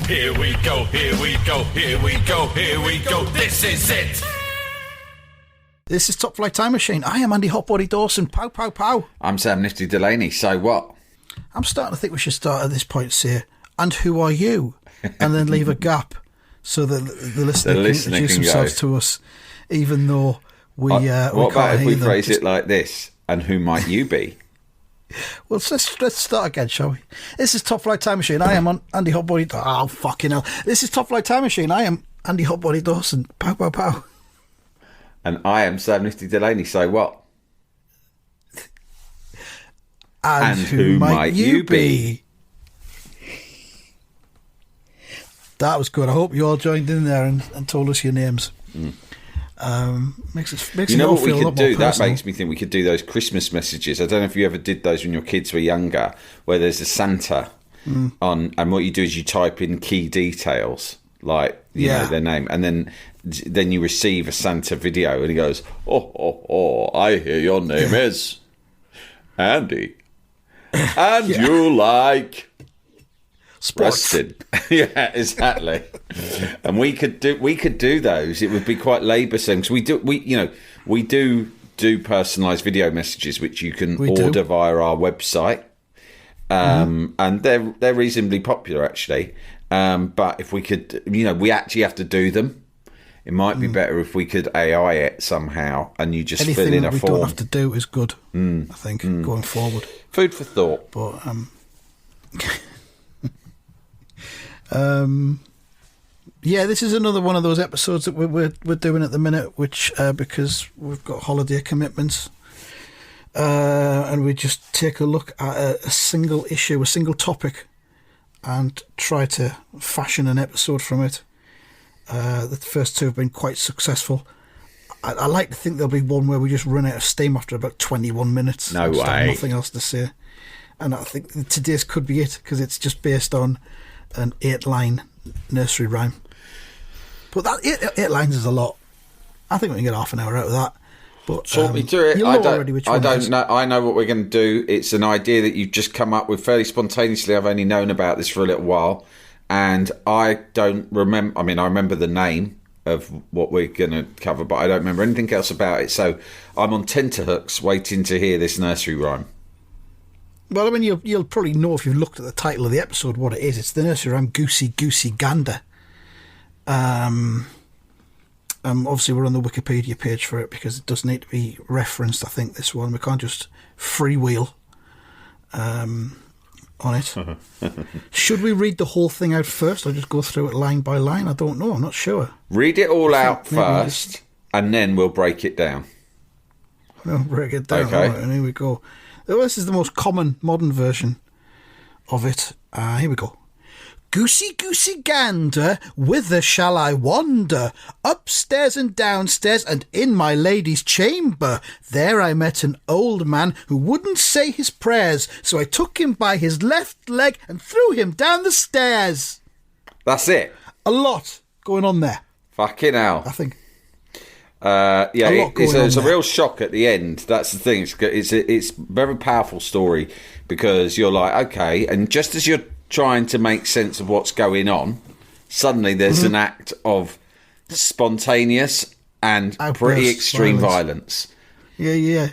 Here we go, here we go, here we go, here we go. This is it. This is Top Flight Time Machine. I am Andy Hotbody Dawson. Pow, pow, pow. I'm Sam Nifty Delaney. So what? I'm starting to think we should start at this point, say, and who are you? And then leave a gap so that the listener can introduce themselves to us, even though we what can't about if we hear phrase them. it like this? And who might you be? Well, let's start again, shall we? This is Top Flight Time Machine. I am on Andy Hotbody. Oh, fucking hell. This is Top Flight Time Machine. I am Andy Hotbody Dawson. Pow, pow, pow. And I am Sam Nifty Delaney. So what? And who might you be? That was good. I hope you all joined in there and told us your names. Makes you know it all what we feel a lot could more do? That personal. makes me think we could do those Christmas messages. I don't know if you ever did those when your kids were younger, where there's a Santa on, and what you do is you type in key details, like you know their name, and then you receive a Santa video, and he goes, "Oh, I hear your name is Andy, and you like." Sports. Wrestling. Yeah, exactly. And we could do those. It would be quite labour saving. We do personalised video messages which you can order via our website, and they're reasonably popular actually. But if we could, we actually have to do them. It might be better if we could AI it somehow, and you just Anything fill in a we form. don't have to do is good. I think going forward. Food for thought. But this is another one of those episodes that we're doing at the minute, which because we've got holiday commitments, and we just take a look at a single issue, a single topic, and try to fashion an episode from it. The first two have been quite successful. I like to think there'll be one where we just run out of steam after about 21 minutes. No just way. have nothing else to say. And I think today's could be it, because it's just based on an 8-line nursery rhyme. But that eight lines is a lot. I think we can get half an hour out of that. But Talk me through it. You'll know already which one it is. know. I know what we're going to do. It's an idea that you've just come up with fairly spontaneously. I've only known about this for a little while, and I don't remember. I mean, I remember the name of what we're going to cover, but I don't remember anything else about it. So I'm on tenterhooks, waiting to hear this nursery rhyme. Well, I mean, you'll probably know if you've looked at the title of the episode what it is. It's the nursery rhyme Goosey Goosey Gander. Obviously, we're on the Wikipedia page for it because it does need to be referenced. I think this one we can't just freewheel on it. Should we read the whole thing out first, or just go through it line by line? I don't know. I'm not sure. Read it all out first, and then we'll break it down. We'll break it down. Okay. All right, and here we go. This is the most common modern version of it. Here we go. Goosey goosey gander, whither shall I wander? Upstairs and downstairs and in my lady's chamber. There I met an old man who wouldn't say his prayers, so I took him by his left leg and threw him down the stairs. That's it. A lot going on there, Fucking hell. I think. It's a real shock at the end. That's the thing. It's a very powerful story, because you're like, okay, and just as you're trying to make sense of what's going on, suddenly there's an act of spontaneous and pretty extreme violence. Yeah.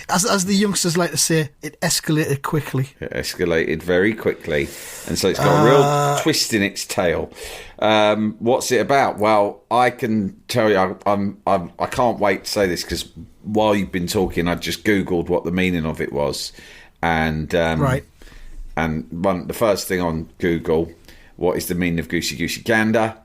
As the youngsters like to say, it escalated quickly. It escalated very quickly, and so it's got a real twist in its tail. What's it about? Well, I can tell you, I can't wait to say this, because while you've been talking, I just Googled what the meaning of it was, and right. And the first thing on Google, what is the meaning of Goosey Goosey Gander?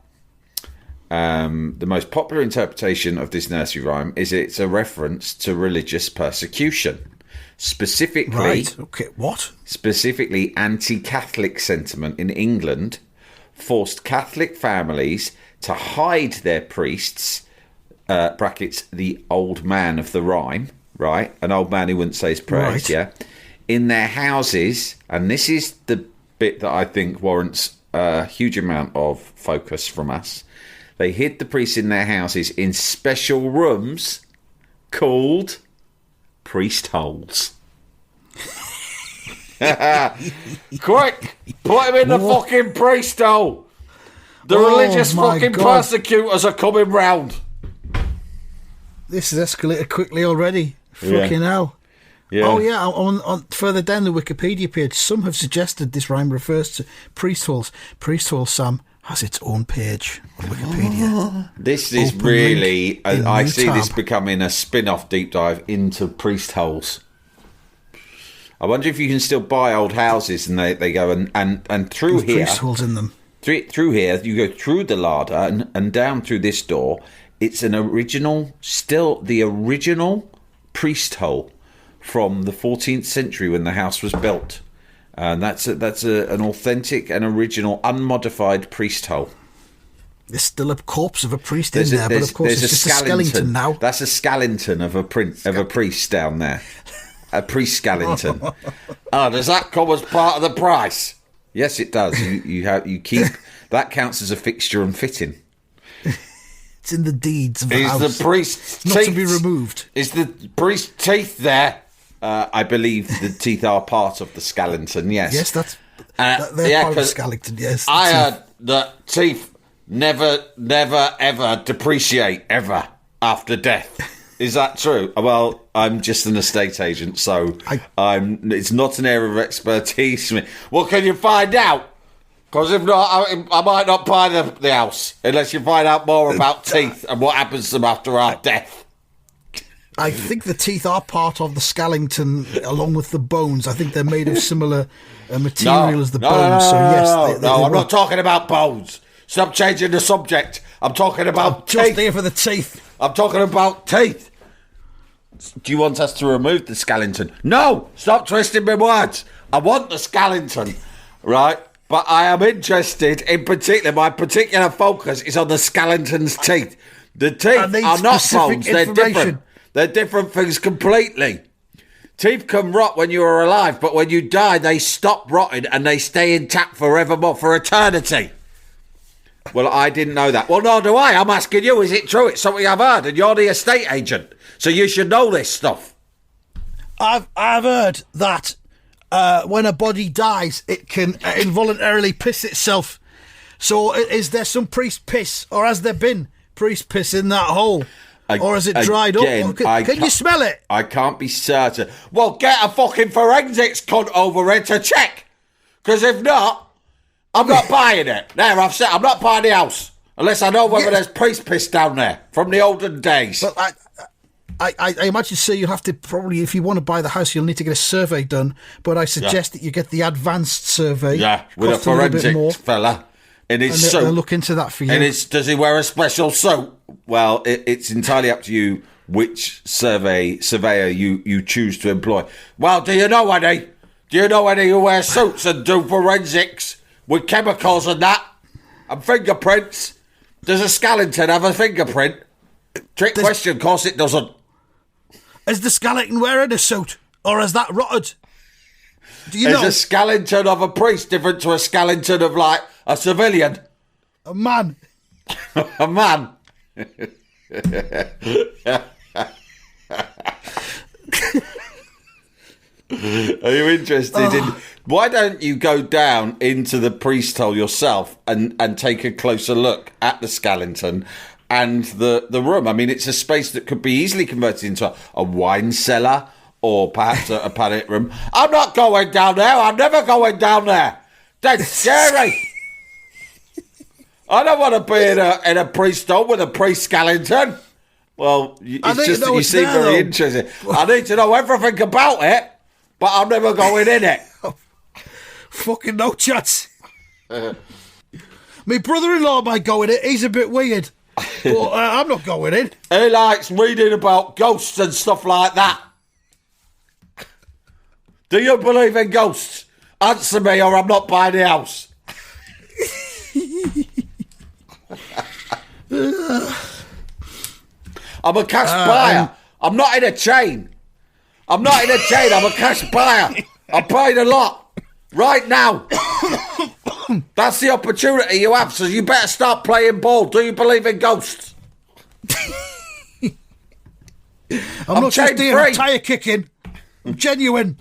The most popular interpretation of this nursery rhyme is it's a reference to religious persecution, specifically, Right. Okay. What? Specifically anti-Catholic sentiment in England forced Catholic families to hide their priests, brackets, the old man of the rhyme, right? An old man who wouldn't say his prayers, Right. yeah? In their houses, and this is the bit that I think warrants a huge amount of focus from us. They hid the priests in their houses in special rooms called priest holes. Quick, put him in the fucking priest hole. The religious my fucking God. persecutors are coming round. This has escalated quickly already. Yeah. Fucking hell. Yeah. Oh, yeah, on further down the Wikipedia page, some have suggested this rhyme refers to priest holes. Priest hole, Sam, has its own page on Wikipedia. This is Open really... link in I new see this tab. becoming a spin-off deep dive into priest holes. I wonder if you can still buy old houses and they go and through With here... priest holes in them. Through here, you go through the larder and down through this door. It's an original, still the original priest hole from the 14th century when the house was built. And that's an authentic and original, unmodified priest hole. There's still a corpse of a priest in there, but of course it's just a skeleton now. That's a skallington of a priest down there. A priest skallington. Oh, does that come as part of the price? Yes, it does. You keep that counts as a fixture and fitting. It's in the deeds of the Is house. the priest's Not teeth to be removed. Is the priest's teeth there? I believe the teeth are part of the skeleton. Yes. Yes, they're yeah, part of the 'cause skeleton. Yes, the I teeth. heard that teeth never, ever depreciate ever after death. Is that true? Well, I'm just an estate agent, so it's not an area of expertise for me. Well, can you find out? Because if not, I might not buy the house unless you find out more about teeth and what happens to them after our death. I think the teeth are part of the skellington along with the bones. I think they're made of similar material as the bones. So yes, they I'm not talking about bones. Stop changing the subject. I'm talking about just teeth. there for the teeth. I'm talking about teeth. Do you want us to remove the skellington? No! Stop twisting my words. I want the skellington, right? But I am interested in particular. My particular focus is on the skellington's teeth. The teeth I need are not specific bones. They're information. different. They're different things completely. Teeth can rot when you are alive, but when you die, they stop rotting and they stay intact forevermore, for eternity. Well, I didn't know that. Well, nor do I. I'm asking you, is it true? It's something I've heard, and you're the estate agent, so you should know this stuff. I've heard that when a body dies, it can involuntarily piss itself. So is there some priest piss, or has there been priest piss in that hole? Or has it dried up? Can you smell it? I can't be certain. Well, get a fucking forensics cunt over here to check. Because if not, I'm not buying it. There, I've said I'm not buying the house. Unless I know whether there's priest piss down there from the olden days. But I imagine, sir, you'll have to probably, if you want to buy the house, you'll need to get a survey done. But I suggest that you get the advanced survey. Yeah, with a Costs little bit more, forensic fella in his and suit. they'll look into that for you. And does he wear a special suit? Well, it's entirely up to you which surveyor you choose to employ. Well, do you know any? Do you know any who wear suits and do forensics with chemicals and that? And fingerprints? Does a skeleton have a fingerprint? Trick question, of course it doesn't. Is the skeleton wearing a suit? Or has that rotted? Do you know? Is a skeleton of a priest different to a skeleton of, like, a civilian? A man. A man? Are you interested in... Why don't you go down into the priest hole yourself and take a closer look at the skeleton and the room? I mean, it's a space that could be easily converted into a wine cellar or perhaps a paddock room. I'm not going down there. I'm never going down there. That's scary. I don't want to be in a priest hole with a priest skeleton. Well, it's just that you seem very interested. I need to know everything about it, but I'm never going in it. Fucking no chance. My brother-in-law might go in it. He's a bit weird. But I'm not going in. He likes reading about ghosts and stuff like that. Do you believe in ghosts? Answer me or I'm not buying the house. I'm a cash buyer. I'm not in a chain. I'm a cash buyer. I'm paying a lot. Right now. That's the opportunity you have, so you better start playing ball. Do you believe in ghosts? I'm not just doing a tyre kicking. I'm genuine.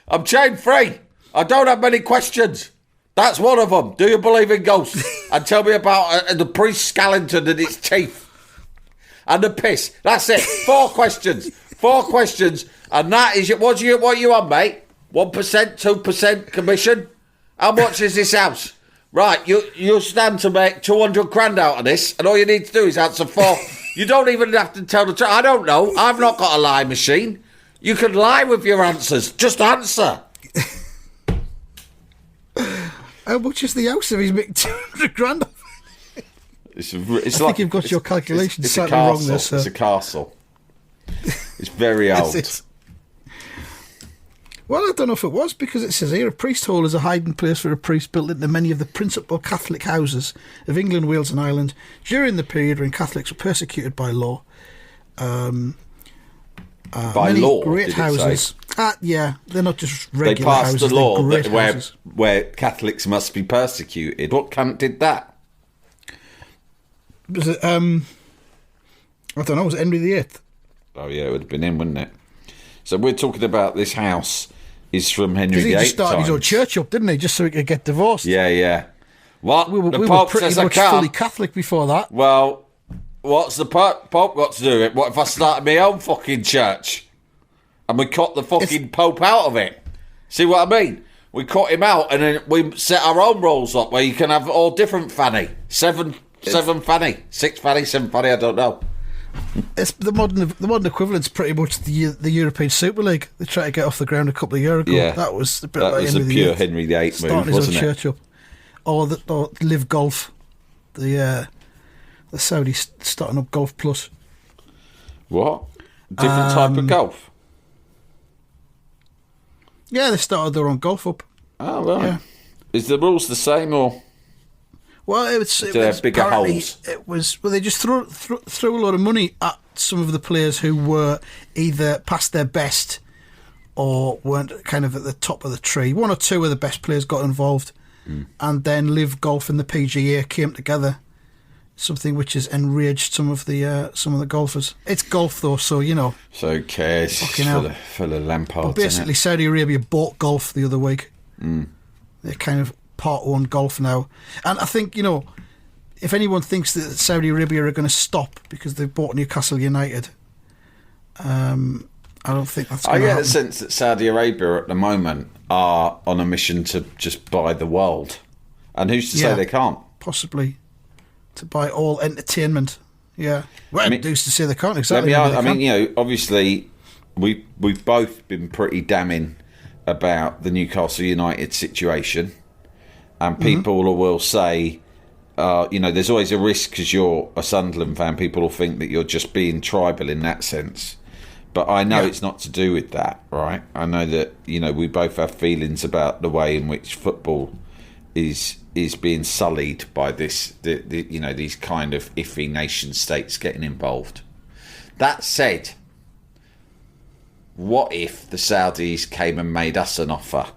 I'm chain free. I don't have many questions. That's one of them. Do you believe in ghosts? And tell me about the priest Skallington and its teeth. And the piss. That's it. 4 questions. 4 questions. And that is it. What you on, mate? 1%, 2% commission? How much is this house? Right, you stand to make 200 grand out of this, and all you need to do is answer 4. You don't even have to tell the truth. I don't know. I've not got a lie machine. You can lie with your answers. Just answer. How much is the house if he's making 200 grand? I think you've got your calculations slightly wrong there, sir. It's a castle. It's very old. Well, I don't know if it was, because it says here, a priest hole is a hiding place for a priest built into many of the principal Catholic houses of England, Wales and Ireland during the period when Catholics were persecuted by law. By many law, great did houses. Yeah, they're not just regular they passed houses. the law that where Catholics must be persecuted. What camp did that? Was it, I don't know, was it Henry VIII? Oh yeah, it would have been him, wouldn't it? So we're talking about this house is from Henry VIII. He just started his own church up, didn't he? Just so he could get divorced. Yeah. What? We the were Pope pretty says much I can't. fully Catholic before that. Well, what's the Pope got to do with it? What if I started my own fucking church and we cut the fucking Pope out of it? See what I mean? We cut him out and then we set our own rules up where you can have all different fanny. Seven fanny, 6 fanny, 7 fanny, I don't know. It's the modern equivalent's pretty much the European Super League. They tried to get off the ground a couple of years ago. Yeah, that was a bit that like was a pure Henry VIII move, wasn't it? Church up, or Live Golf, the Saudi starting up Golf Plus. What? Different type of golf? Yeah, they started their own golf up. Oh right. Yeah. Is the rules the same or? Well, it was bigger holes? It was. Well, they just threw a lot of money at some of the players who were either past their best or weren't kind of at the top of the tree. 1 or 2 of the best players got involved, and then Live Golf and the PGA came together. Something which has enraged some of the golfers. It's golf though, so you know. So who cares? Full of lampards. But basically, Saudi Arabia bought golf the other week. They're kind of part-owned golf now. And I think, you know, if anyone thinks that Saudi Arabia are going to stop because they've bought Newcastle United, I don't think that's going to happen. I get the sense that Saudi Arabia at the moment are on a mission to just buy the world. And who's to say they can't? Possibly. To buy all entertainment. Yeah. Well, who's to say they can't? Exactly. I mean, you know, obviously, we've both been pretty damning about the Newcastle United situation. And people will say, you know, there's always a risk because you're a Sunderland fan. People will think that you're just being tribal in that sense. But I know it's not to do with that, right? I know that, you know, we both have feelings about the way in which football is being sullied by this, you know, these kind of iffy nation states getting involved. That said, what if the Saudis came and made us an offer?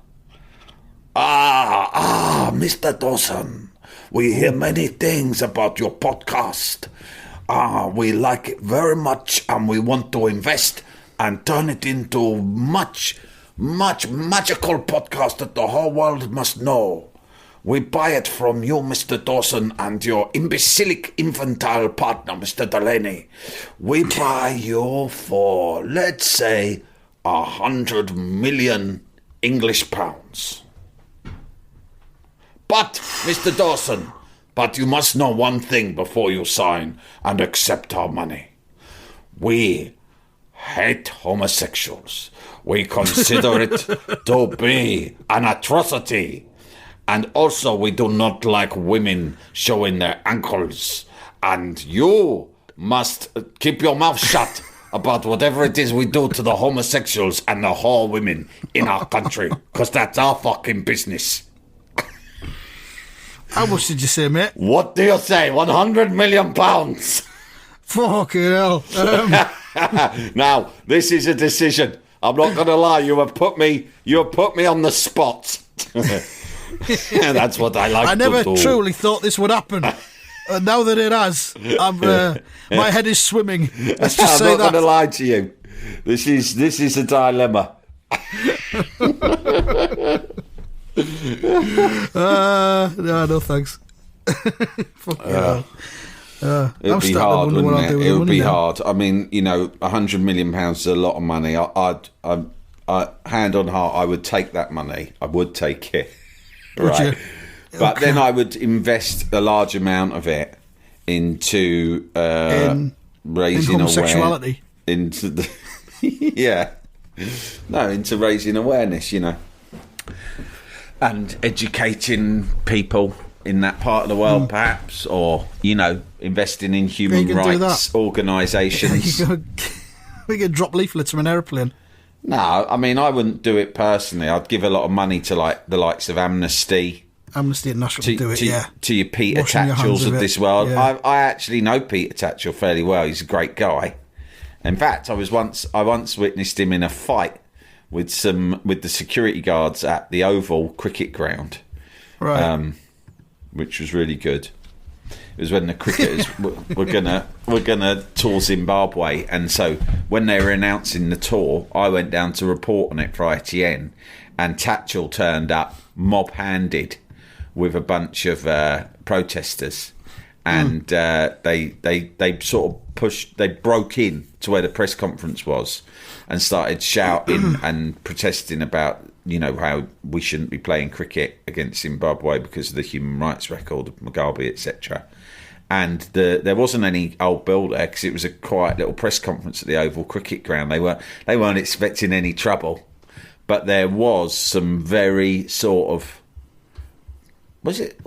Mr. Dawson, we hear many things about your podcast. We like it very much and we want to invest and turn it into much magical podcast that the whole world must know. We buy it from you, Mr. Dawson, and your imbecilic infantile partner, Mr. Delaney. We buy you for, let's say, 100 million English pounds. But, Mr. Dawson, you must know one thing before you sign and accept our money. We hate homosexuals. We consider it to be an atrocity. And also, we do not like women showing their ankles. And you must keep your mouth shut about whatever it is we do to the homosexuals and the whore women in our country. Because that's our fucking business. How much did you say, mate? What do you say? 100 million pounds. Fucking hell. Now, this is a decision. I'm not going to lie. You have put me on the spot. That's what I like to do. I never truly thought this would happen. Now that it has, my head is swimming. Let's just say that. I'm not going to lie to you. This is a dilemma. No thanks. Fuck yeah. It'd be hard, wouldn't it? It would be hard. I mean, £100 million is a lot of money. I hand on heart, I would take that money. I would take it. Right. But then I would invest a large amount of it into raising homosexuality. Into the into raising awareness, and educating people in that part of the world, perhaps, or investing in human rights organisations. We could drop leaflets from an aeroplane. No, I mean, I wouldn't do it personally. I'd give a lot of money to the likes of Amnesty International to do it. To your Peter Tatchells of this world. Yeah. I actually know Peter Tatchell fairly well. He's a great guy. In fact, I once witnessed him in a fight with the security guards at the Oval cricket ground. Right. Which was really good. It was when the cricketers were gonna tour Zimbabwe, and so when they were announcing the tour, I went down to report on it for ITN, and Tatchell turned up mob-handed with a bunch of protesters, and they sort of they broke in to where the press conference was, and started shouting and protesting about how we shouldn't be playing cricket against Zimbabwe because of the human rights record of Mugabe, etc. And there wasn't any old bill there because it was a quiet little press conference at the Oval cricket ground. They weren't expecting any trouble, but there was some very sort of was it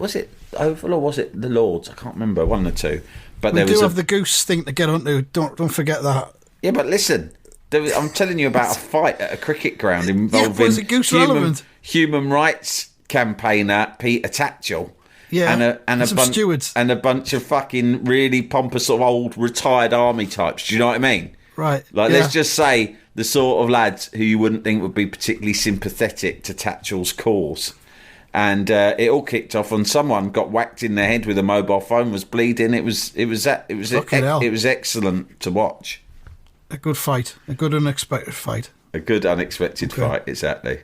Oval or was it the Lords? I can't remember, one or two. But we do have the Goose thing to get onto. Don't forget that. Yeah, but listen. I'm telling you about a fight at a cricket ground involving was it Goose relevant? Human rights campaigner Peter Tatchell, and some stewards and a bunch of fucking really pompous sort of old retired army types. Do you know what I mean? Right. Let's just say the sort of lads who you wouldn't think would be particularly sympathetic to Tatchell's cause. And it all kicked off, and someone got whacked in the head with a mobile phone, was bleeding. It was excellent to watch. A good fight. A good unexpected fight. A good unexpected fight, exactly.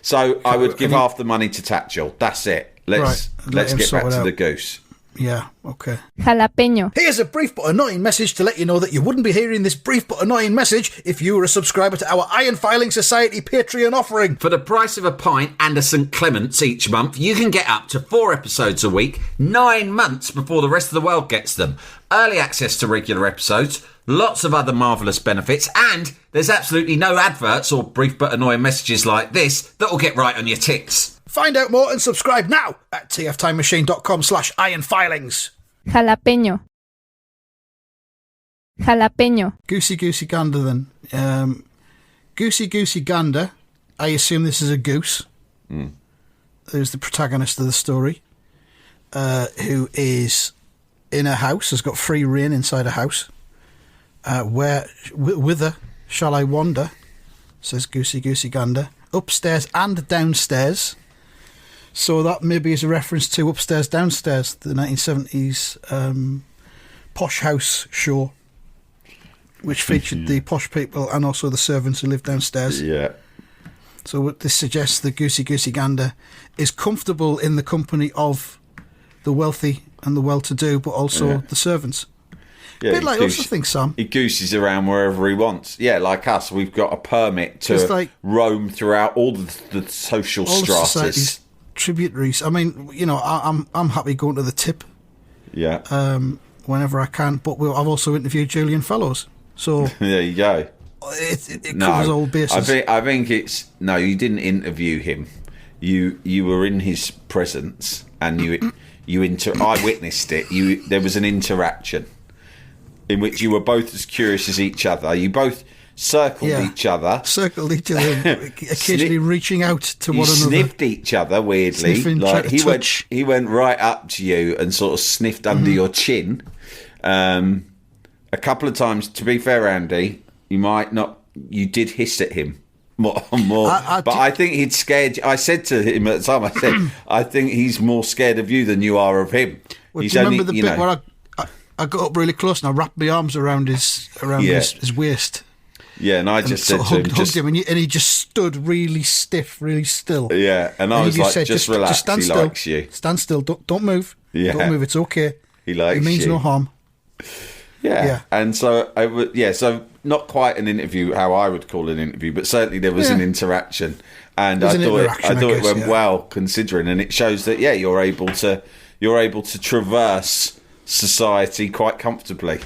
So I would give half the money to Tatchell. That's it. Let's get back to the Goose. Yeah, okay. Jalapeño. Here's a brief but annoying message to let you know that you wouldn't be hearing this brief but annoying message if you were a subscriber to our Iron Filing Society Patreon offering. For the price of a pint and a St Clement's each month, you can get up to 4 episodes a week, 9 months before the rest of the world gets them. Early access to regular episodes, lots of other marvellous benefits, and there's absolutely no adverts or brief but annoying messages like this that will get right on your tits. Find out more and subscribe now at tftimemachine.com/ironfilings. Jalapeño. Jalapeño. Goosey Goosey Gander then. Goosey Goosey Gander, I assume this is a goose, who's the protagonist of the story, who is in a house, has got free rein inside a house. Whither shall I wander, says Goosey Goosey Gander, upstairs and downstairs. So that maybe is a reference to Upstairs Downstairs, the 1970s posh house show, which featured the posh people and also the servants who lived downstairs. Yeah. So what this suggests that Goosey Goosey Gander is comfortable in the company of the wealthy and the well-to-do, but also the servants. Yeah, a bit like us, I think, Sam. He gooses around wherever he wants. Yeah, like us, we've got a permit to roam throughout all the social stratas. Tributaries. I mean, I'm happy going to the Tip. Yeah. Whenever I can, but I've also interviewed Julian Fellowes. So there you go. It covers all bases. I think it's you didn't interview him. You were in his presence, and I witnessed it. There was an interaction in which you were both as curious as each other. You both circled each other, occasionally reaching out to one another. Sniffed each other weirdly. He went right up to you and sort of sniffed under your chin. A couple of times, to be fair, Andy, you did hiss at him more. I think he'd scared you. I said to him at the time, I think he's more scared of you than you are of him. Well, do you remember the bit where I got up really close and I wrapped my arms around his waist? Yeah, and I just said to him, hugged him, and he just stood really stiff, really still. Yeah, and I was you like, said, just relax. Just stand he still. likes you. Stand still. Don't move. Yeah. Don't move. It's okay. He likes you. It means you. no harm. Yeah. And so so not quite an interview how I would call an interview, but certainly there was an interaction, and I thought it went well considering, and it shows that you're able to traverse society quite comfortably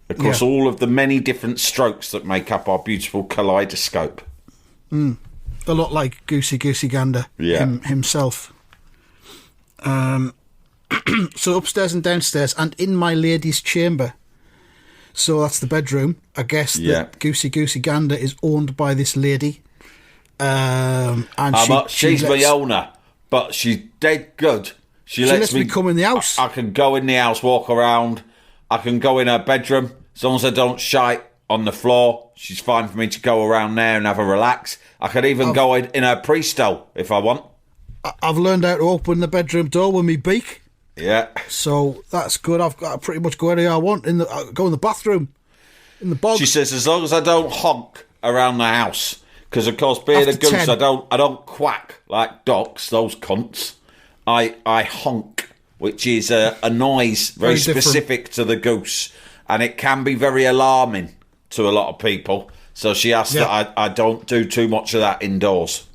across all of the many different strokes that make up our beautiful kaleidoscope. A lot like Goosey Goosey Gander himself. So upstairs and downstairs, and in my lady's chamber. So that's the bedroom. I guess that Goosey Goosey Gander is owned by this lady. And she's my owner, but she's dead good. She lets me come in the house. I can go in the house, walk around. I can go in her bedroom. As long as I don't shite on the floor, she's fine for me to go around there and have a relax. I could even go in her pre-stole if I want. I've learned how to open the bedroom door with my beak. Yeah. So that's good. I've got to pretty much go anywhere I want. Go in the bathroom, in the bog. She says, as long as I don't honk around the house, because of course, being a goose, 10. I don't quack like ducks. Those cunts. I honk, which is a noise very specific to the goose, and it can be very alarming to a lot of people. So she asked that I don't do too much of that indoors.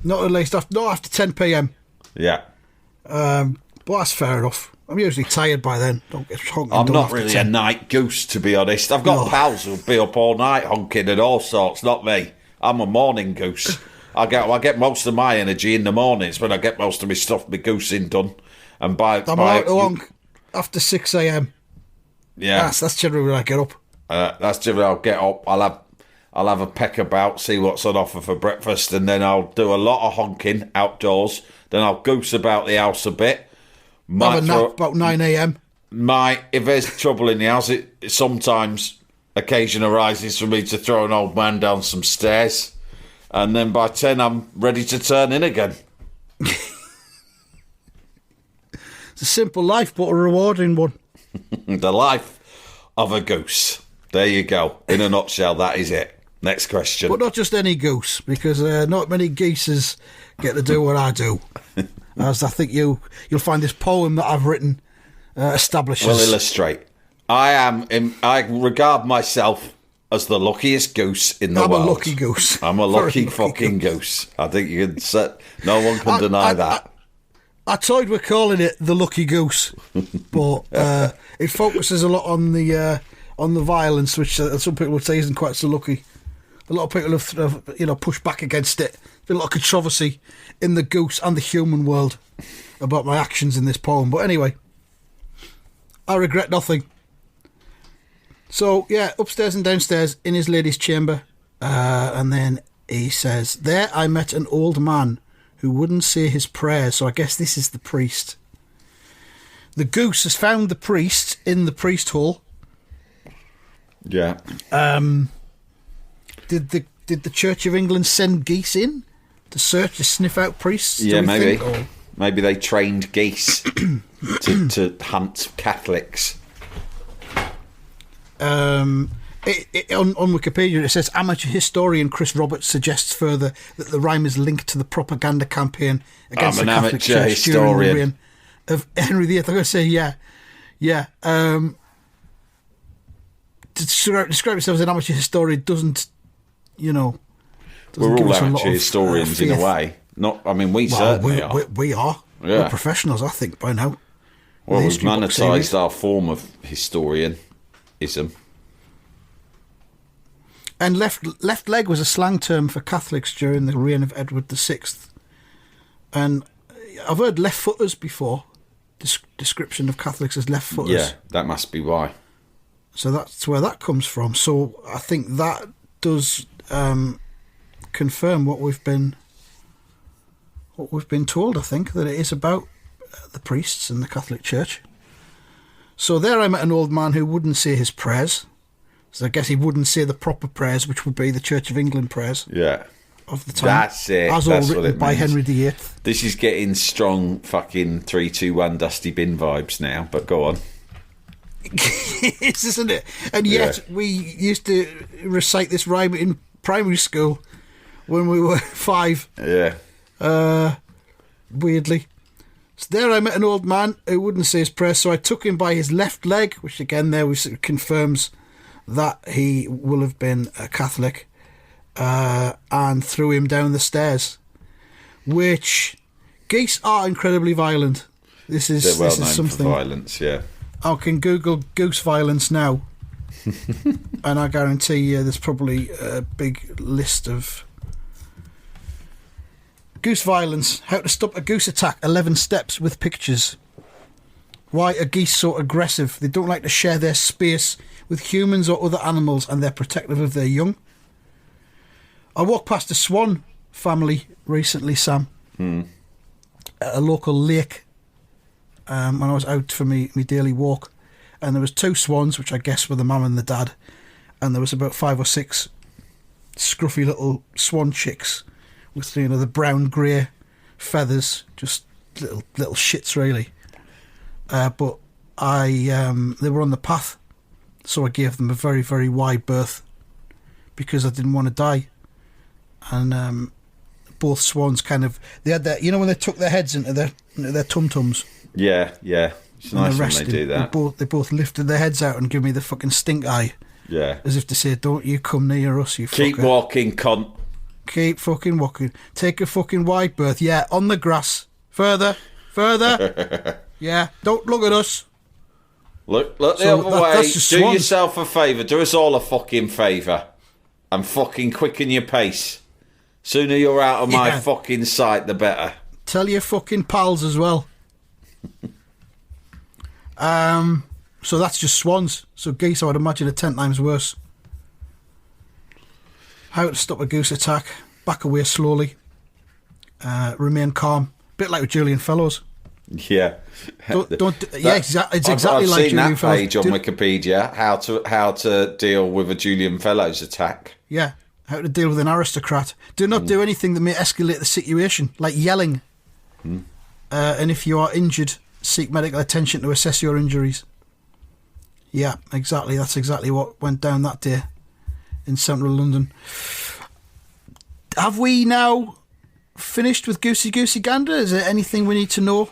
Not at least not after 10 p.m. Yeah. But that's fair enough. I'm usually tired by then. Don't get honking. I'm not really a night goose, to be honest. I've got pals who'll be up all night honking and all sorts. Not me. I'm a morning goose. I get most of my energy in the mornings when I get most of my stuff, my goosing done. And I'm allowed to honk after 6 a.m. Yeah, that's generally when I get up. That's generally I'll get up. I'll have a peck about, see what's on offer for breakfast, and then I'll do a lot of honking outdoors. Then I'll goose about the house a bit. Have a nap about 9 a.m. If there's trouble in the house, it sometimes occasion arises for me to throw an old man down some stairs, and then by 10 I'm ready to turn in again. It's a simple life, but a rewarding one. The life of a goose. There you go. In a nutshell, that is it. Next question. But not just any goose, because not many geeses get to do what I do. As I think you'll find this poem that I've written establishes. Well, illustrate. I regard myself as the luckiest goose in the world. I'm a lucky goose. I'm a lucky fucking goose. I think you can no one can deny that. I toyed with calling it the Lucky Goose, but it focuses a lot on the violence, which some people would say isn't quite so lucky. A lot of people have pushed back against it. There's been a lot of controversy in the goose and the human world about my actions in this poem. But anyway, I regret nothing. So, upstairs and downstairs in his lady's chamber. And then he says, there I met an old man who wouldn't say his prayers. So I guess this is the priest. The goose has found the priest in the priest hole. Yeah. Did the Church of England send geese in to sniff out priests? Yeah, maybe. Maybe they trained geese to hunt Catholics. On Wikipedia it says amateur historian Chris Roberts suggests further that the rhyme is linked to the propaganda campaign against the Catholic Church during the reign of Henry VIII. I'm going to say to describe yourself as an amateur historian doesn't we're all amateur historians in a way. We certainly are. We are. Yeah. We're professionals, I think, by now. Well, we've monetised our form of historianism. And left leg was a slang term for Catholics during the reign of Edward VI. And I've heard left-footers before. Description of Catholics as left-footers. Yeah, that must be why. So that's where that comes from. So I think that does confirm what we've been told. I think that it is about the priests and the Catholic Church. So there I met an old man who wouldn't say his prayers. So I guess he wouldn't say the proper prayers, which would be the Church of England prayers. Yeah. Of the time. That's it. As all written by Henry VIII. This is getting strong fucking 3, 2, 1 Dusty Bin vibes now, but go on. It is, isn't it? And yet we used to recite this rhyme in primary school when we were 5. Yeah. Weirdly. So there I met an old man who wouldn't say his prayers, so I took him by his left leg, which again there confirms that he will have been a Catholic, and threw him down the stairs. Which, geese are incredibly violent. This is They're well known something. for violence, yeah. I can Google goose violence now, and I guarantee you there's probably a big list of goose violence. How to stop a goose attack, 11 steps with pictures. Why are geese so aggressive? They don't like to share their space with humans or other animals, and they're protective of their young. I walked past a swan family recently, Sam, at a local lake, when I was out for me daily walk, and there was 2 swans, which I guess were the mum and the dad, and there was about 5 or 6 scruffy little swan chicks with, you know, the brown grey feathers, just little shits really. But they were on the path, so I gave them a very, very wide berth because I didn't want to die. And both swans they had that, you know, when they tuck their heads into their tum-tums. Yeah, yeah. It's nice when they do that. They both lifted their heads out and give me the fucking stink eye. Yeah. As if to say, don't you come near us, you Keep fucker. walking, cunt. Keep fucking walking. Take a fucking wide berth. Yeah, on the grass. Further. Yeah, don't look at us. Look the So other way. that's just Do swans. yourself a favour. Do us all a fucking favour. And fucking quicken your pace. Sooner you're out of my Yeah. fucking sight, the better. Tell your fucking pals as well. So that's just swans. So geese, I would imagine, are 10 times worse. How to stop a goose attack. Back away slowly. Remain calm. Bit like with Julian Fellowes. Yeah. It's exactly I've like seen Julian that Fellowes. page on Wikipedia. How to deal with a Julian Fellowes attack. Yeah, how to deal with an aristocrat. Do not do anything that may escalate the situation, like yelling. And if you are injured, seek medical attention to assess your injuries. Yeah, exactly. That's exactly what went down that day in central London. Have we now finished with Goosey Goosey Gander? Is there anything we need to know?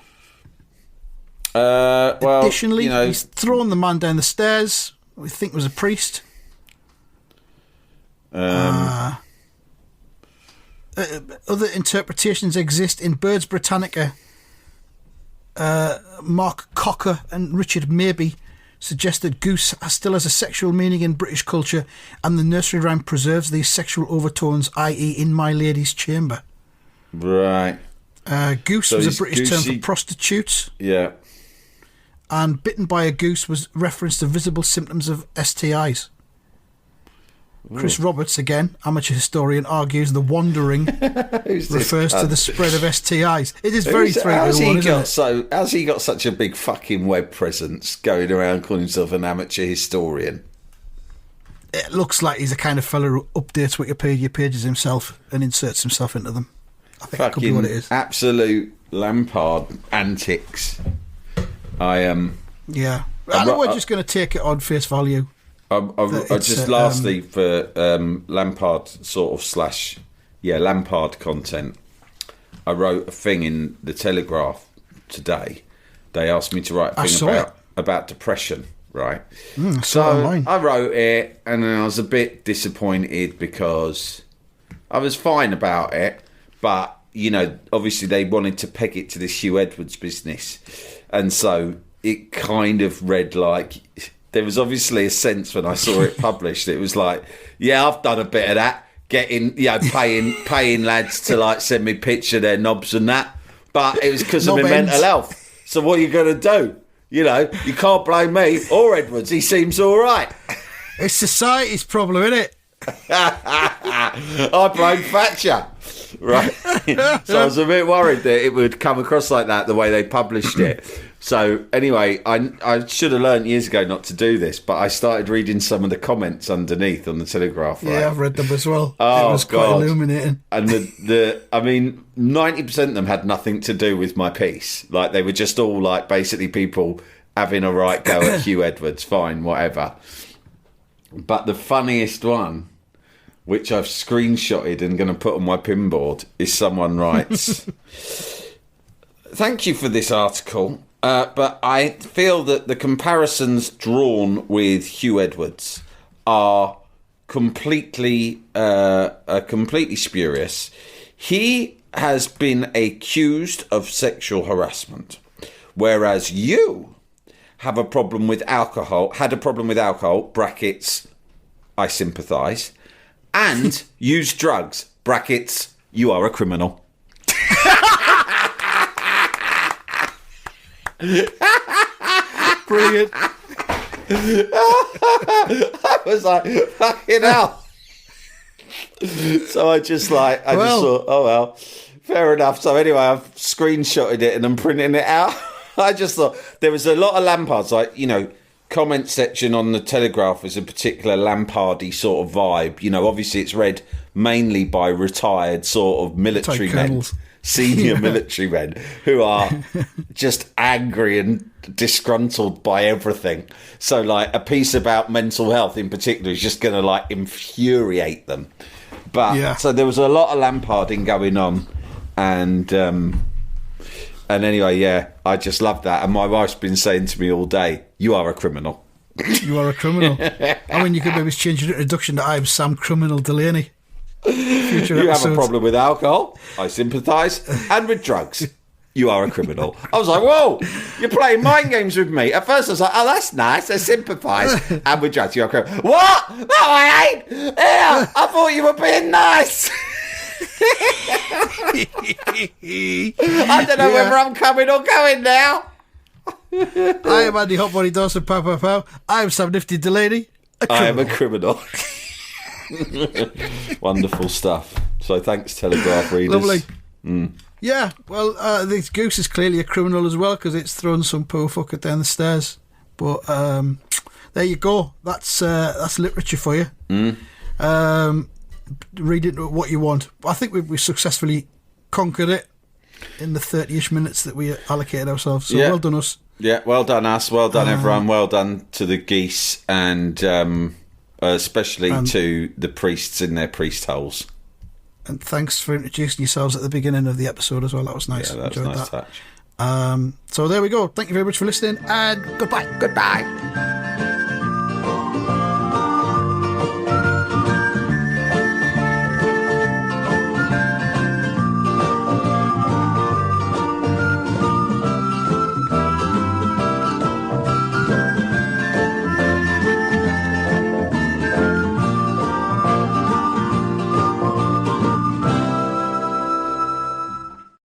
Well, Additionally, you know, he's thrown the man down the stairs. We think was a priest. Other interpretations exist in Birds Britannica. Mark Cocker and Richard Maybe suggest that goose still has a sexual meaning in British culture, and the nursery rhyme preserves these sexual overtones, i.e. in my lady's chamber. right. Goose So was a he's British term goosey- for prostitutes, Yeah. and bitten by a goose was reference to visible symptoms of STIs. Chris Roberts, again, amateur historian, argues the wandering Who's this refers to cunt? the spread of STIs. It is very 3 to 1, isn't it? How's he got such a big fucking web presence going around calling himself an amateur historian? It looks like he's the kind of fella who updates Wikipedia pages himself and inserts himself into them. I think that could be Fucking what it is. absolute Lampard antics. Yeah. I know we're just going to take it on face value. I It's, just lastly for Lampard sort of / Lampard content. I wrote a thing in the Telegraph today. They asked me to write a thing about depression, right? So I wrote it, and I was a bit disappointed because I was fine about it, but you know, obviously they wanted to peg it to this Hugh Edwards business, and so it kind of read like. There was obviously a sense when I saw it published. It was like, yeah, I've done a bit of that, getting, you know, paying lads to like send me picture of their knobs and that. But it was because of my mental health. So what are you going to do? You know, you can't blame me or Edwards. He seems all right. It's society's problem, isn't it? I blame Thatcher. Right. So I was a bit worried that it would come across like that the way they published it. So anyway, I should have learned years ago not to do this, but I started reading some of the comments underneath on the Telegraph. Right? Yeah, I've read them as well. Oh, it was quite illuminating. And 90% of them had nothing to do with my piece. Like they were just all like basically people having a right go at Hugh Edwards. Fine, whatever. But the funniest one, which I've screenshotted and going to put on my pinboard, is someone writes, "Thank you for this article, but I feel that the comparisons drawn with Hugh Edwards are completely spurious. He has been accused of sexual harassment, whereas you have a problem with alcohol, brackets, I sympathise, and use drugs, brackets, you are a criminal." Brilliant. I was like, fucking hell. So I just thought, oh well, fair enough. So anyway, I've screenshotted it and I'm printing it out. I just thought there was a lot of Lampards, like, you know, comment section on the Telegraph is a particular Lampardy sort of vibe. You know, obviously it's read mainly by retired sort of military men, senior military men who are just angry and disgruntled by everything. So like a piece about mental health in particular is just going to like infuriate them. But so there was a lot of Lamparding going on, and anyway, yeah, I just love that. And my wife's been saying to me all day, "You are a criminal." You are a criminal. I mean, you could maybe change your introduction to "I'm Sam Criminal Delaney." You have a problem with alcohol, I sympathise, and with drugs. You are a criminal. I was like, whoa, you're playing mind games with me. At first I was like, oh, that's nice, I sympathise, and with drugs, you're a criminal. What? No, I ain't. Yeah, I thought you were being nice. I don't know whether I'm coming or going now. I am Andy Hot Body Dawson, pow, pow, pow. I am Sam Nifty Delaney, I am a criminal. Wonderful stuff. So thanks, Telegraph readers. Lovely. Yeah, well, this Goose is clearly a criminal as well because it's thrown some poor fucker down the stairs. But there you go. That's literature for you. Read it what you want. I think we successfully conquered it in the 30-ish minutes that we allocated ourselves. So well done us. Yeah, well done us. Well done everyone. Well done to the geese and especially to the priests in their priest holes. And thanks for introducing yourselves at the beginning of the episode as well. That was nice. Yeah, that was a nice touch. So there we go. Thank you very much for listening and goodbye. Goodbye.